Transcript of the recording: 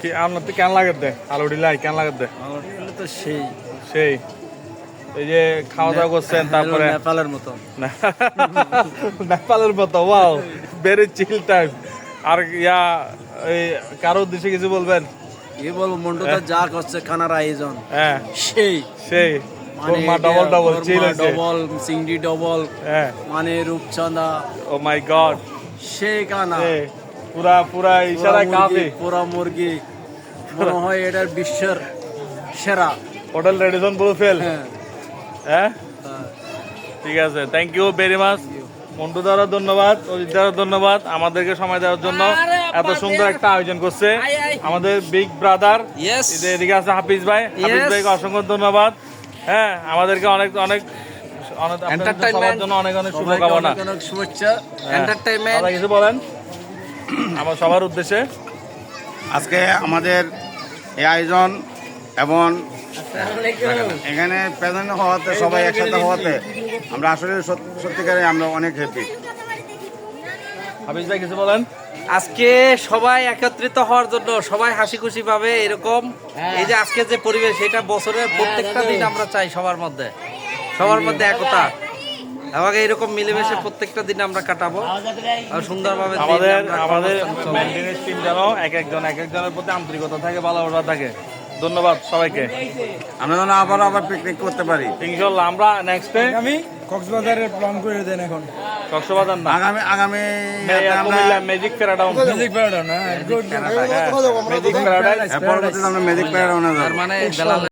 কি আপনার তো কেন লাগে দে আলুটি লাই কেন লাগে দে তো সেই সেই এই যে খাওয়া দাওয়া করছেন তারপরে নেপালের মতো নেপালের মতো ওয়াও ভেরি চিল টাইম আর ইয়া এই কারো উদ্দেশ্যে কিছু বলবেন কি বলবো মন্টুদা যা করছে খানার আয়োজন হ্যাঁ সেই সেই কোরমা ডবল ডবল চিল হয়েছে ডবল চিংড়ি ডবল হ্যাঁ মানে রূপচাঁদা ও মাই গড সেই খানা পুরা পুরা ইশারা কাফি পুরা মুরগি মনে হয় এটার বিশ্বের সেরা হোটেল রেডিসন ব্লু ফেল হ্যাঁ হ্যাঁ ঠিক আছে thank you very much Montu দ্বারা ধন্যবাদ অজিত দ্বারা ধন্যবাদ আমাদেরকে সময় দেওয়ার জন্য এত সুন্দর একটা আয়োজন করছে আমাদের বিগ ব্রাদার Yes. এদিকে আছে হাফিজ ভাই হাফিজ Yes. ভাইকে অসংখ্য ধন্যবাদ হ্যাঁ আমাদেরকে অনেক অনেক আপনাদের সবার জন্য অনেক অনেক শুভকামনা অনেক অনেক শুভেচ্ছা এন্টারটেইনমেন্ট দাদা কিছু বলেন আমার সবার উদ্দেশ্যে আজকে আমাদের এই আয়োজন এবং এখানে প্রেজেন্ট হওয়াতে সবাই একসাথে হওয়াতে আমরা আসলে সত্যিকারে আমরা অনেক হ্যাপি। হাফিজ ভাই কিছু বলেন আজকে সবাই একত্রিত হওয়ার জন্য সবাই হাসি খুশি পাবে এরকম এই যে আজকে যে পরিবেশ এটা বছরের প্রত্যেকটা দিন আমরা চাই সবার মধ্যে একতা আমাকে এরকম মিলেমিশে প্রত্যেকটা দিন আমরা কাটাবো আর সুন্দরভাবে দিন আমাদের আমরা আমাদের কর্মস্থান চলবে। মেইনটেনেন্স টিম যেন এক একজনের প্রতি আন্তরিকতা থাকে ভালোবাসা থাকে ধন্যবাদ সবাইকে আমরা যেন আবার পিকনিক করতে পারি ইনশাল্লাহ আমরা নেক্সটে আমি কক্সবাজারের প্ল্যান করে দেন এখন কক্সবাজার না আগামী কুমিল্লা ম্যাজিক প্যারাডাউন মিউজিক প্যারাডাইস না গুড ম্যাজিক প্যারাডাইস পরবর্তীতে আমরা ম্যাজিক প্যারাডাইনে যাব। তার মানে বেলা